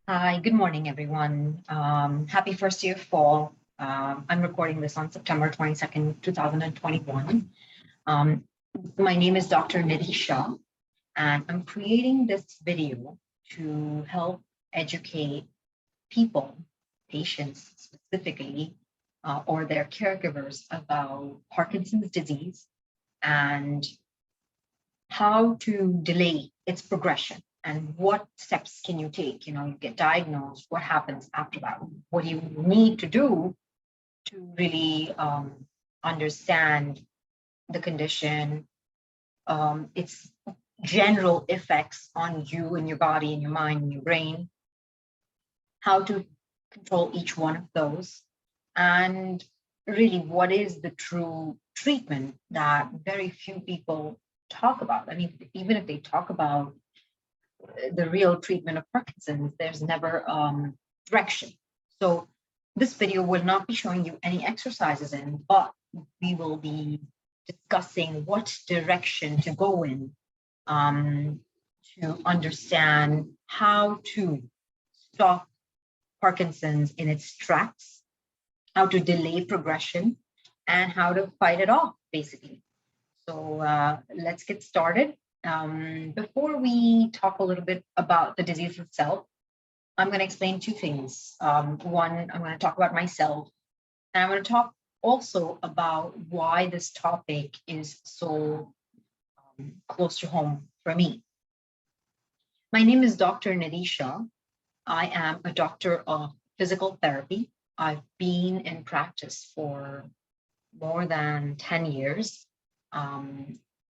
Hi, good morning, everyone. Happy first day of fall. I'm recording this on September 22nd, 2021. Um, my name is Dr. Nidhi Shah, and I'm creating this video to help educate people, patients specifically, or their caregivers about Parkinson's disease and how to delay its progression and what steps can you take. You get diagnosed, what happens after that, what do you need to do to really understand the condition, its general effects on you and your body and your mind and your brain, how to control each one of those, and really what is the true treatment that very few people talk about. I mean, even if they talk about the real treatment of Parkinson's, there's never direction. So this video will not be showing you any exercises in, but we will be discussing what direction to go in to understand how to stop Parkinson's in its tracks, how to delay progression, and how to fight it off, basically. So let's get started. Before we talk a little bit about the disease itself, I'm going to explain two things. One, I'm going to talk about myself, and I'm going to talk also about why this topic is so close to home for me. My name is Dr. Nidhi Shah. I am a doctor of physical therapy. I've been in practice for more than 10 years.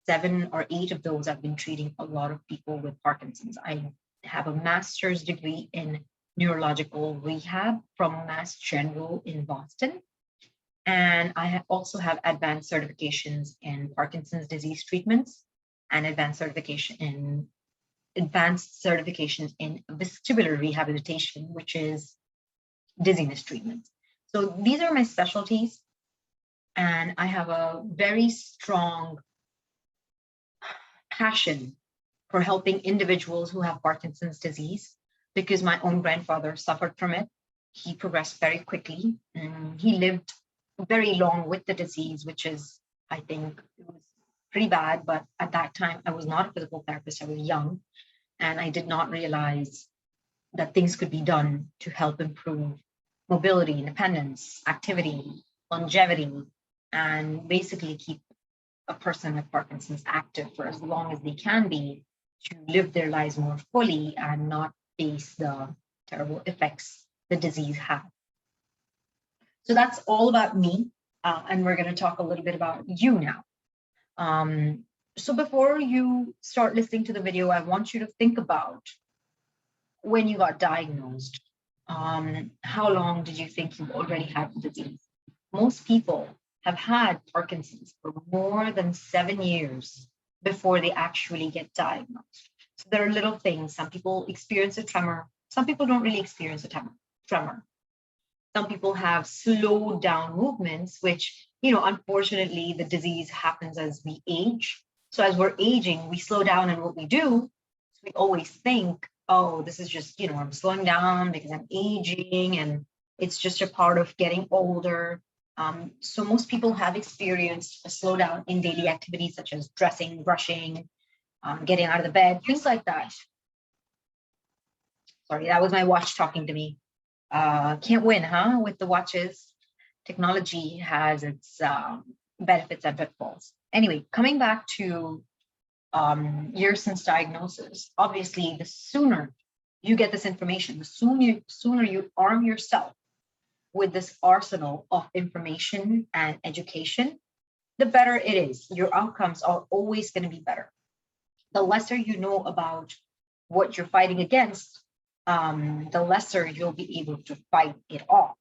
7 or 8 of those I've been treating a lot of people with Parkinson's. I have a master's degree in neurological rehab from Mass General in Boston. And I also have advanced certifications in Parkinson's disease treatments and advanced certifications in vestibular rehabilitation, which is dizziness treatment. So these are my specialties. And I have a very strong passion for helping individuals who have Parkinson's disease because my own grandfather suffered from it. He progressed very quickly. He lived very long with the disease, which is, I think, it was pretty bad. But at that time, I was not a physical therapist. I was young, and I did not realize that things could be done to help improve mobility, independence, activity, longevity, and basically keep a person with Parkinson's active for as long as they can be to live their lives more fully and not face the terrible effects the disease has. So that's all about me. And we're going to talk a little bit about you now. So before you start listening to the video, I want you to think about when you got diagnosed. How long did you think you already had the disease? Most people have had Parkinson's for more than 7 years before they actually get diagnosed. So there are little things. Some people experience a tremor. Some people don't really experience a tremor. Some people have slowed down movements, which, unfortunately, the disease happens as we age. So as we're aging, we slow down in what we do. So we always think, oh, this is just, I'm slowing down because I'm aging and it's just a part of getting older. So most people have experienced a slowdown in daily activities such as dressing, brushing, getting out of the bed, things like that. Sorry, that was my watch talking to me. Can't win, huh? With the watches, technology has its benefits and pitfalls. Anyway, coming back to years since diagnosis, obviously, the sooner you get this information, the sooner you arm yourself with this arsenal of information and education, the better it is. Your outcomes are always going to be better. The lesser you know about what you're fighting against, the lesser you'll be able to fight it off.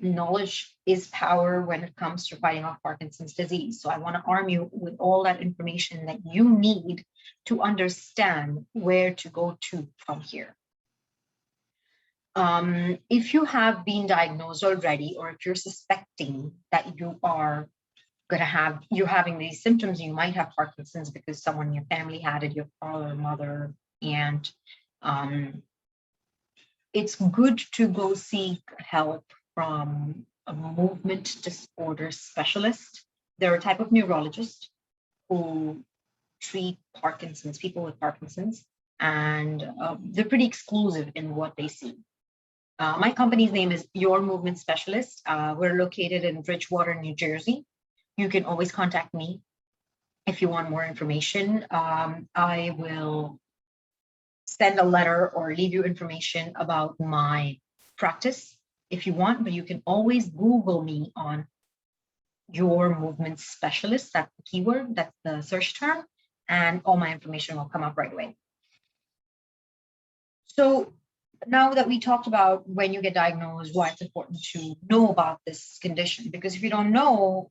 Knowledge is power when it comes to fighting off Parkinson's disease. So I want to arm you with all that information that you need to understand where to go to from here. If you have been diagnosed already, or if you're suspecting that you're having these symptoms, you might have Parkinson's because someone in your family had it, your father, mother, aunt, it's good to go seek help from a movement disorder specialist. They're a type of neurologist who treat Parkinson's, people with Parkinson's, and they're pretty exclusive in what they see. My company's name is Your Movement Specialist. We're located in Bridgewater, New Jersey. You can always contact me if you want more information. I will send a letter or leave you information about my practice if you want, but you can always Google me on Your Movement Specialist. That's the keyword, that's the search term, and all my information will come up right away. So now that we talked about when you get diagnosed, why it's important to know about this condition, because if you don't know,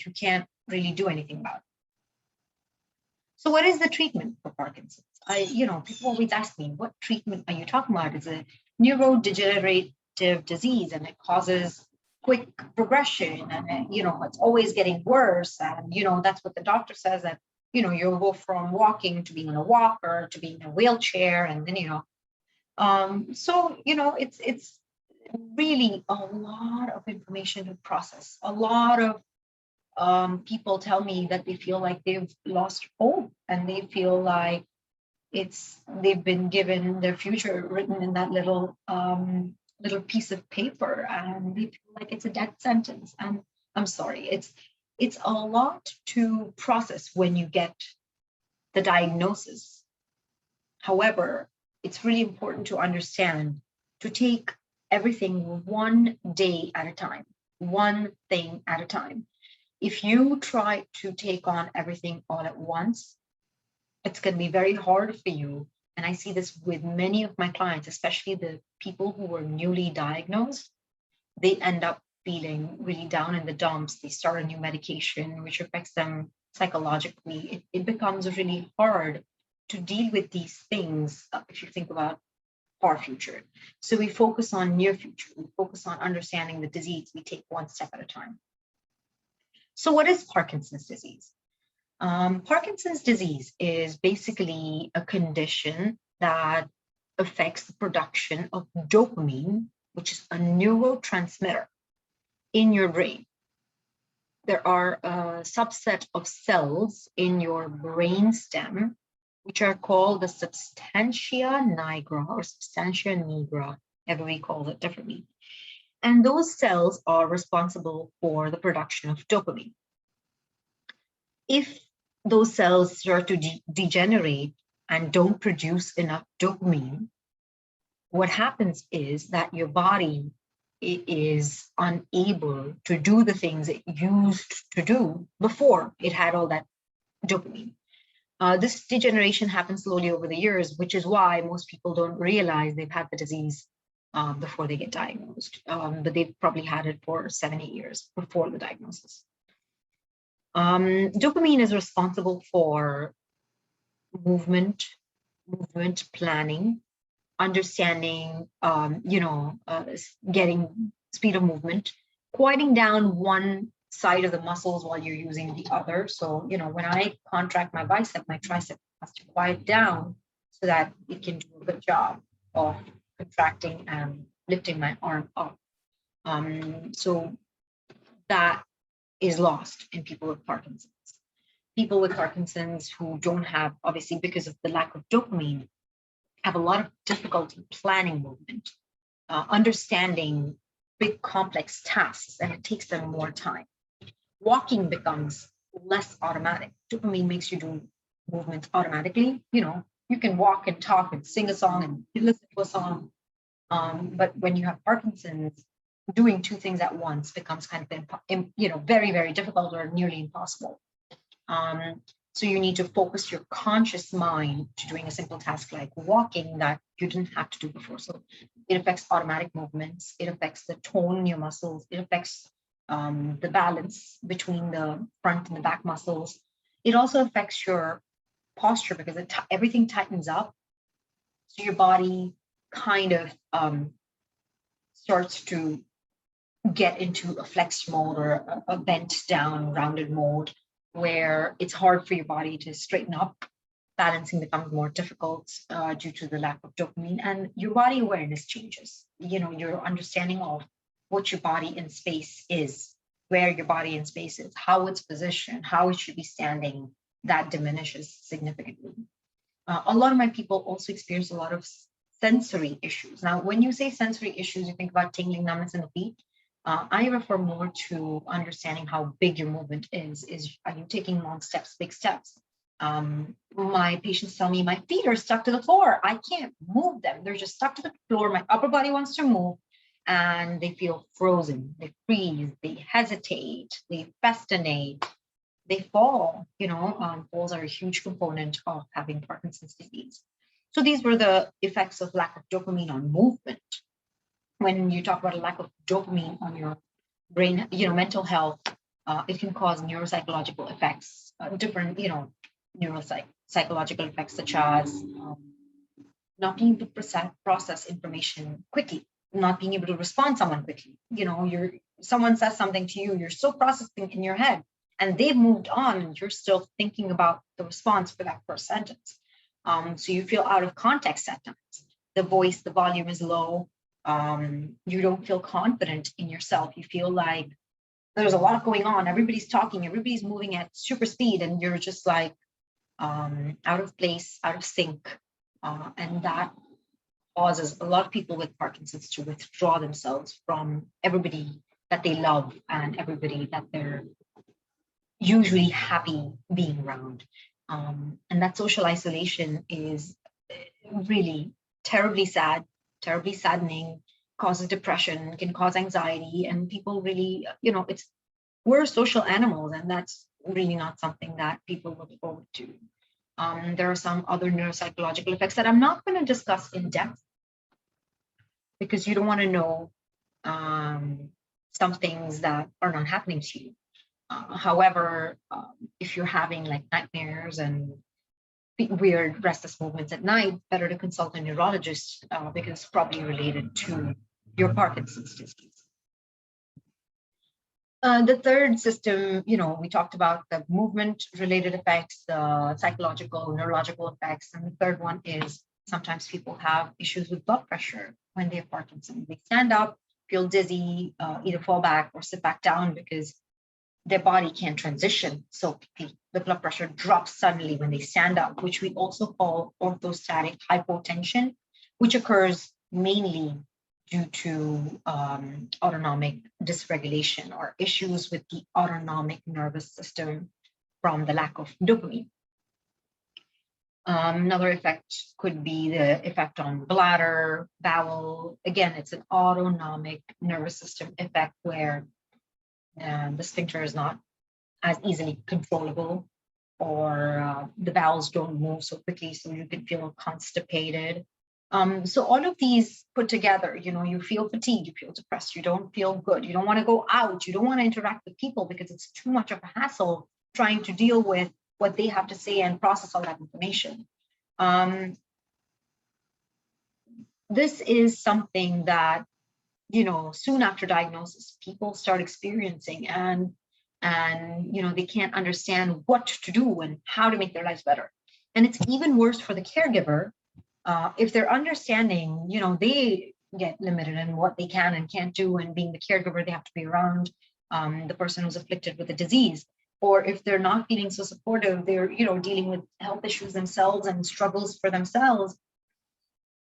you can't really do anything about it. So what is the treatment for Parkinson's? People always ask me, what treatment are you talking about? It's a neurodegenerative disease and it causes quick progression and, it's always getting worse. And, that's what the doctor says, that, you'll go from walking to being in a walker to being in a wheelchair. And then, it's really a lot of information to process. A lot of people tell me that they feel like they've lost hope and they feel like they've been given their future written in that little piece of paper, and they feel like it's a death sentence. And I'm sorry, it's a lot to process when you get the diagnosis. However, it's really important to understand to take everything one day at a time, one thing at a time. If you try to take on everything all at once, it's going to be very hard for you. And I see this with many of my clients, especially the people who are newly diagnosed. They end up feeling really down in the dumps. They start a new medication, which affects them psychologically. It becomes really hard to deal with these things if you think about far future. So we focus on near future. We focus on understanding the disease. We take one step at a time. So what is Parkinson's disease? Parkinson's disease is basically a condition that affects the production of dopamine, which is a neurotransmitter in your brain. There are a subset of cells in your brain stem, which are called the substantia nigra or substantia nigra, everybody calls it differently. And those cells are responsible for the production of dopamine. If those cells start to degenerate and don't produce enough dopamine, what happens is that your body is unable to do the things it used to do before it had all that dopamine. This degeneration happens slowly over the years, which is why most people don't realize they've had the disease before they get diagnosed, but they've probably had it for 7-8 years before the diagnosis. Dopamine is responsible for movement planning, understanding, getting speed of movement, quieting down one side of the muscles while you're using the other. So, when I contract my bicep, my tricep has to quiet down so that it can do a good job of contracting and lifting my arm up. So that is lost in people with Parkinson's. People with Parkinson's who don't have, obviously because of the lack of dopamine, have a lot of difficulty planning movement, understanding big complex tasks, and it takes them more time. Walking becomes less automatic. Dopamine makes you do movements automatically. You can walk and talk and sing a song and listen to a song. But when you have Parkinson's, doing two things at once becomes kind of, very, very difficult or nearly impossible. So you need to focus your conscious mind to doing a simple task like walking that you didn't have to do before. So it affects automatic movements. It affects the tone in your muscles. It affects the balance between the front and the back muscles. It also affects your posture because everything tightens up. So your body kind of starts to get into a flexed mode or a bent down, rounded mode, where it's hard for your body to straighten up balancing becomes more difficult due to the lack of dopamine, and your body awareness changes. Your understanding of what your body in space is, where your body in space is, how it's positioned, how it should be standing, that diminishes significantly. A lot of my people also experience a lot of sensory issues. Now, when you say sensory issues, you think about tingling, numbness in the feet. I refer more to understanding how big your movement is. Are you taking long steps, big steps? My patients tell me my feet are stuck to the floor. I can't move them. They're just stuck to the floor. My upper body wants to move and they feel frozen. They freeze, they hesitate, they festinate, they fall. Falls are a huge component of having Parkinson's disease. So these were the effects of lack of dopamine on movement. When you talk about a lack of dopamine on your brain, mental health, it can cause neuropsychological effects, different, neuropsychological effects such as not being able to process information quickly, not being able to respond to someone quickly. Someone says something to you, you're still processing in your head, and they've moved on, and you're still thinking about the response for that first sentence. So you feel out of context at times. The voice, the volume is low. You don't feel confident in yourself. You feel like there's a lot going on. Everybody's talking, everybody's moving at super speed, and you're just like out of place, out of sync. And that causes a lot of people with Parkinson's to withdraw themselves from everybody that they love and everybody that they're usually happy being around. And that social isolation is really terribly sad, terribly saddening, causes depression, can cause anxiety, and people really, we're social animals, and that's really not something that people look forward to. There are some other neuropsychological effects that I'm not going to discuss in depth because you don't want to know some things that are not happening to you. However, if you're having like nightmares and weird restless movements at night, better to consult a neurologist because it's probably related to your Parkinson's disease. The third system, we talked about the movement-related effects, the psychological, neurological effects, and the third one is sometimes people have issues with blood pressure when they have Parkinson's. They stand up, feel dizzy, either fall back or sit back down because their body can't transition so quickly. The blood pressure drops suddenly when they stand up, which we also call orthostatic hypotension, which occurs mainly due to autonomic dysregulation or issues with the autonomic nervous system from the lack of dopamine. Another effect could be the effect on bladder, bowel. Again, it's an autonomic nervous system effect where the sphincter is not as easily controllable, or the bowels don't move so quickly, so you can feel constipated. So all of these put together, you feel fatigued, you feel depressed, you don't feel good, you don't want to go out, you don't want to interact with people because it's too much of a hassle trying to deal with what they have to say and process all that information. This is something that, soon after diagnosis, people start experiencing, and they can't understand what to do and how to make their lives better. And it's even worse for the caregiver. If they're understanding, they get limited in what they can and can't do, and being the caregiver, they have to be around the person who's afflicted with a disease. Or if they're not feeling so supportive, they're, dealing with health issues themselves and struggles for themselves,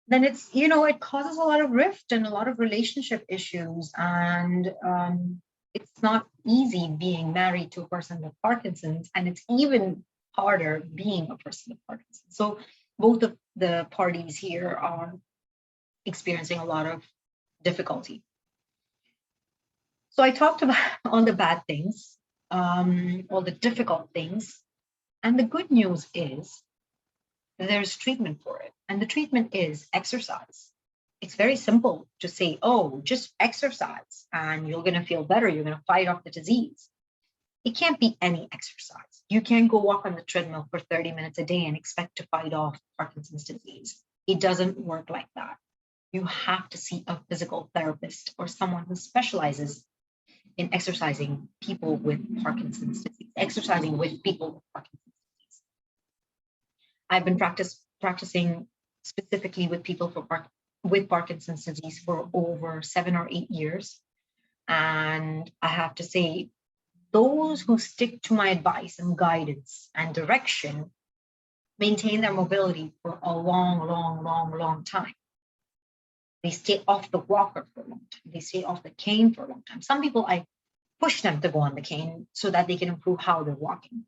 then it's, it causes a lot of rift and a lot of relationship issues. And it's not easy being married to a person with Parkinson's, and it's even harder being a person with Parkinson's. So both of the parties here are experiencing a lot of difficulty. So I talked about all the bad things, all the difficult things, and the good news is there's treatment for it. And the treatment is exercise. It's very simple to say, oh, just exercise and you're going to feel better. You're going to fight off the disease. It can't be any exercise. You can't go walk on the treadmill for 30 minutes a day and expect to fight off Parkinson's disease. It doesn't work like that. You have to see a physical therapist or someone who specializes in exercising people with Parkinson's disease, exercising with people with Parkinson's disease. I've been practicing specifically with people with Parkinson's disease for over 7 or 8 years. And I have to say, those who stick to my advice and guidance and direction maintain their mobility for a long time. They stay off the walker for a long time. They stay off the cane for a long time. Some people, I push them to go on the cane so that they can improve how they're walking,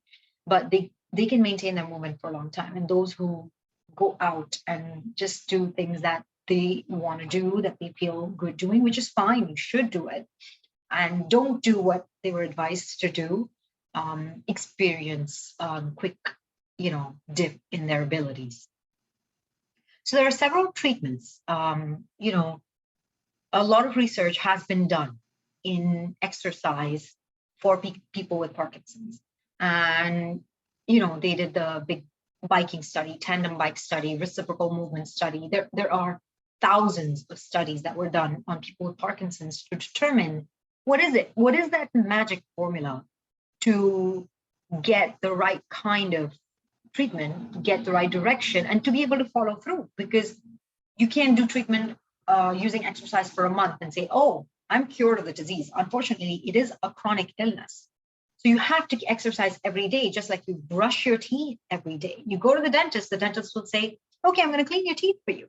but they can maintain their movement for a long time. And those who go out and just do things that they want to do, that they feel good doing, which is fine, you should do it, and don't do what they were advised to do, experience quick, dip in their abilities. So there are several treatments. A lot of research has been done in exercise for people with Parkinson's. And, they did the big biking study, tandem bike study, reciprocal movement study. There are thousands of studies that were done on people with Parkinson's to determine what is that magic formula to get the right kind of treatment, get the right direction, and to be able to follow through. Because you can't do treatment using exercise for a month and say, oh, I'm cured of the disease. Unfortunately, it is a chronic illness. So you have to exercise every day, just like you brush your teeth every day. You go to the dentist will say, okay, I'm going to clean your teeth for you.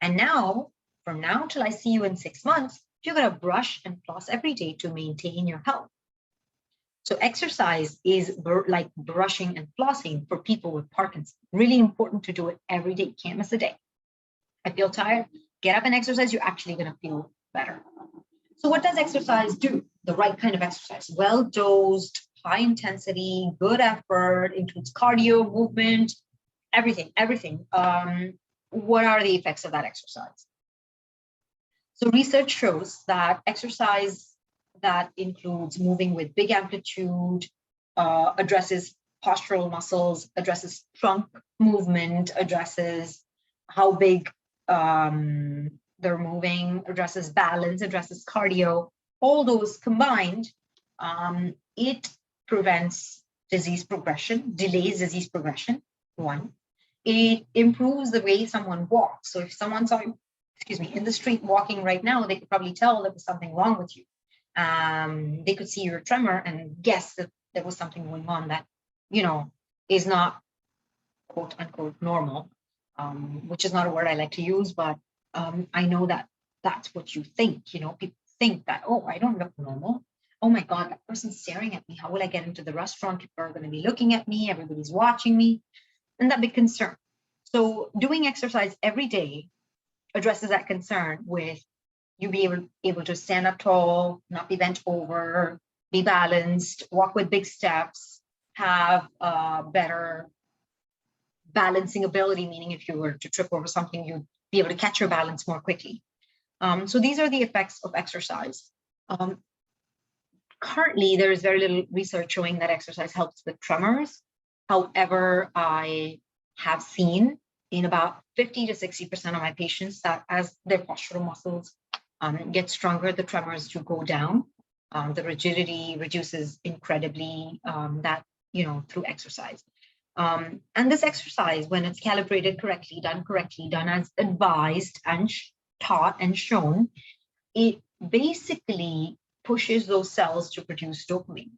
And now, from now till I see you in 6 months, you're going to brush and floss every day to maintain your health. So exercise is like brushing and flossing for people with Parkinson's. Really important to do it every day. Can't miss a day. I feel tired. Get up and exercise. You're actually going to feel better. So what does exercise do? The right kind of exercise. Well-dosed, high intensity, good effort, includes cardio, movement, everything. What are the effects of that exercise? So research shows that exercise that includes moving with big amplitude, addresses postural muscles, addresses trunk movement, addresses how big they're moving, addresses balance, addresses cardio. All those combined, it prevents disease progression, delays disease progression, one. It improves the way someone walks. So if someone saw you, in the street walking right now, they could probably tell there was something wrong with you. They could see your tremor and guess that there was something going on that, is not quote unquote normal, which is not a word I like to use, but I know that that's what you think. People think that, oh, I don't look normal. Oh my God, that person's staring at me. How will I get into the restaurant? People are going to be looking at me. Everybody's watching me. And that big concern. So doing exercise every day addresses that concern with you be able to stand up tall, not be bent over, be balanced, walk with big steps, have better balancing ability, meaning if you were to trip over something, you'd be able to catch your balance more quickly. So these are the effects of exercise. Currently, there is very little research showing that exercise helps with tremors. However, I have seen in about 50 to 60% of my patients that as their postural muscles get stronger, the tremors do go down. The rigidity reduces incredibly through exercise. And this exercise, when it's calibrated correctly, done as advised and taught and shown, it basically pushes those cells to produce dopamine.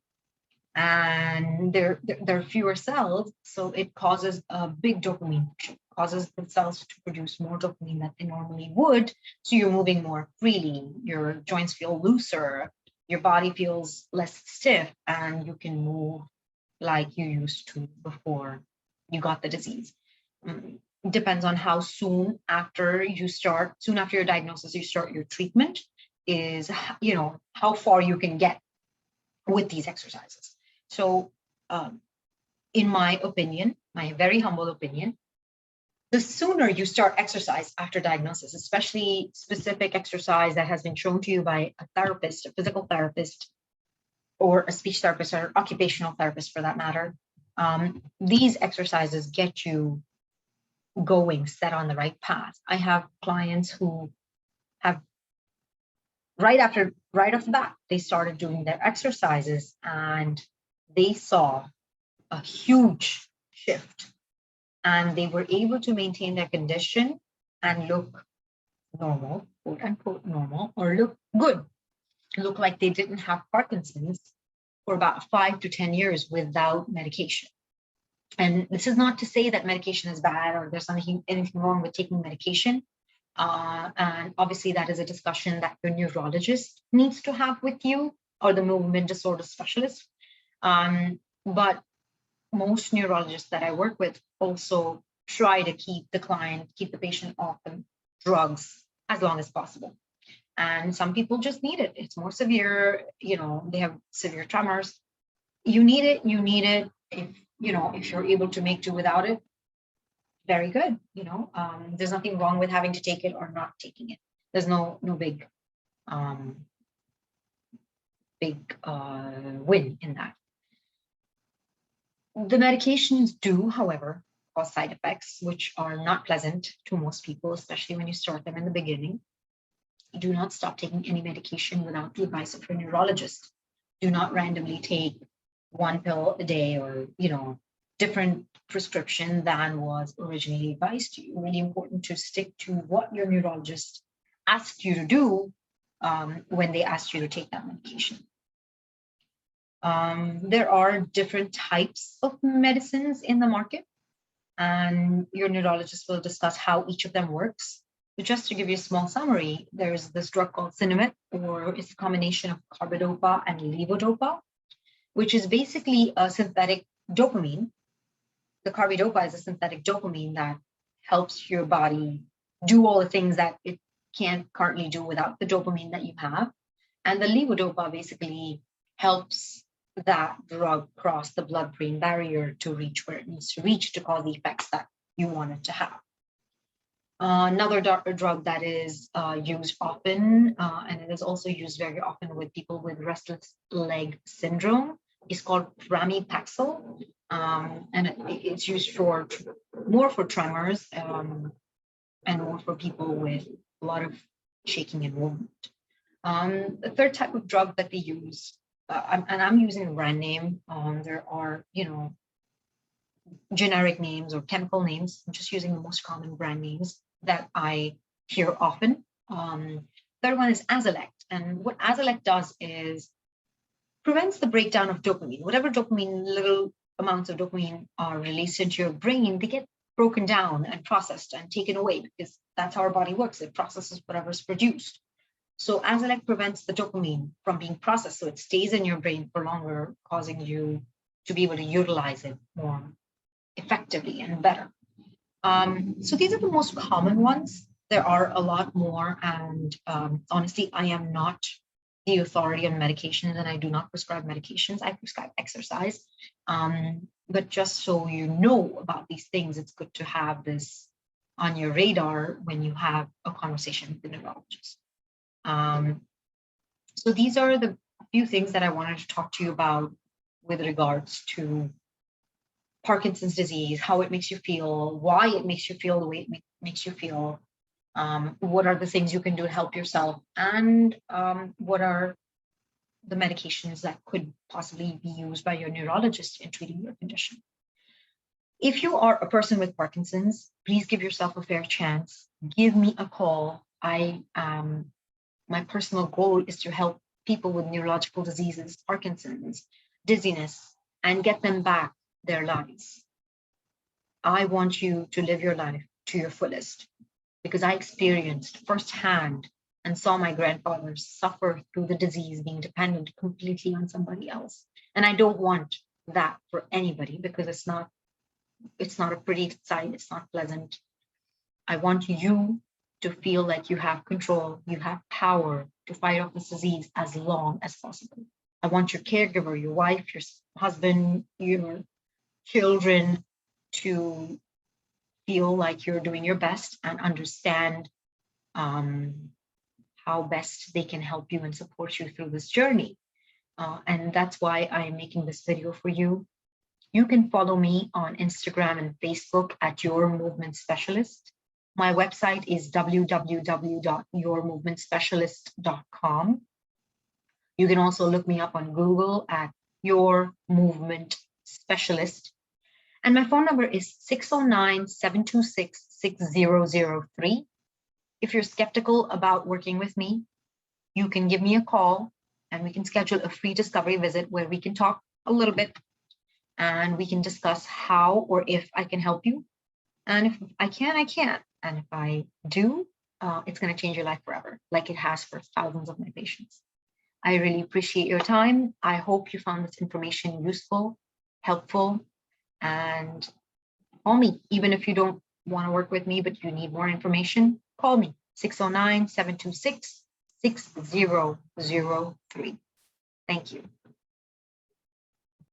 And there are fewer cells, so it causes a big dopamine push. It causes the cells to produce more dopamine than they normally would, so you're moving more freely, your joints feel looser, your body feels less stiff, and you can move like you used to before you got the disease. It depends on how soon after your diagnosis, you start your treatment, is how far you can get with these exercises. So in my opinion, my very humble opinion, the sooner you start exercise after diagnosis, especially specific exercise that has been shown to you by a therapist, a physical therapist, or a speech therapist, or occupational therapist for that matter, these exercises get you going, set on the right path. I have clients who have right off the bat, they started doing their exercises and they saw a huge shift. and they were able to maintain their condition and look normal, quote unquote normal, or look good, look like they didn't have Parkinson's for about 5 to 10 years without medication. And this is not to say that medication is bad or there's anything wrong with taking medication. And obviously that is a discussion that your neurologist needs to have with you, or the movement disorder specialist. But most neurologists that I work with also try to keep the patient off the drugs as long as possible. And some people just need it. It's more severe, they have severe tremors. You need it. If you're able to make do without it, very good. There's nothing wrong with having to take it or not taking it. There's no big win in that. The medications do, however, cause side effects, which are not pleasant to most people, especially when you start them in the beginning. Do not stop taking any medication without the advice of your neurologist. Do not randomly take one pill a day or, different prescription than was originally advised to you. Really important to stick to what your neurologist asked you to do when they asked you to take that medication. There are different types of medicines in the market, and your neurologist will discuss how each of them works. But just to give you a small summary, there's this drug called Sinemet, or it's a combination of carbidopa and levodopa, which is basically a synthetic dopamine. The carbidopa is a synthetic dopamine that helps your body do all the things that it can't currently do without the dopamine that you have. And the levodopa basically helps that drug cross the blood-brain barrier to reach where it needs to reach to cause the effects that you want it to have. Another drug that is used often, and it is also used very often with people with restless leg syndrome, is called pramipexole, and it's used more for tremors and more for people with a lot of shaking and movement. The third type of drug that they use, and I'm using a brand name. There are, generic names or chemical names. I'm just using the most common brand names that I hear often. Third one is Azilect, and what Azilect does is prevents the breakdown of dopamine. Whatever little amounts of dopamine are released into your brain, they get broken down and processed and taken away, because that's how our body works. It processes whatever's produced. So Azilect prevents the dopamine from being processed, so it stays in your brain for longer, causing you to be able to utilize it more effectively and better. So these are the most common ones. There are a lot more, and honestly, I am not the authority on medications, and I do not prescribe medications. I prescribe exercise. But just so you know about these things, it's good to have this on your radar when you have a conversation with the neurologist. So these are the few things that I wanted to talk to you about with regards to Parkinson's disease, how it makes you feel, why it makes you feel the way it makes you feel, what are the things you can do to help yourself, and what are the medications that could possibly be used by your neurologist in treating your condition. If you are a person with Parkinson's, please give yourself a fair chance. Give me a call. My personal goal is to help people with neurological diseases, Parkinson's, dizziness, and get them back their lives. I want you to live your life to your fullest, because I experienced firsthand and saw my grandfather suffer through the disease, being dependent completely on somebody else. And I don't want that for anybody, because it's not a pretty sight. It's not pleasant. I want you to feel like you have control, you have power to fight off this disease as long as possible. I want your caregiver, your wife, your husband, your children to feel like you're doing your best and understand how best they can help you and support you through this journey. And that's why I'm making this video for you. You can follow me on Instagram and Facebook at Your Movement Specialist. My website is www.yourmovementspecialist.com. You can also look me up on Google at Your Movement Specialist. And my phone number is 609-726-6003. If you're skeptical about working with me, you can give me a call and we can schedule a free discovery visit where we can talk a little bit and we can discuss how or if I can help you. And if I can, I can. And if I do, it's going to change your life forever, like it has for thousands of my patients. I really appreciate your time. I hope you found this information useful, helpful, and call me. Even if you don't want to work with me, but you need more information, call me, 609-726-6003. Thank you.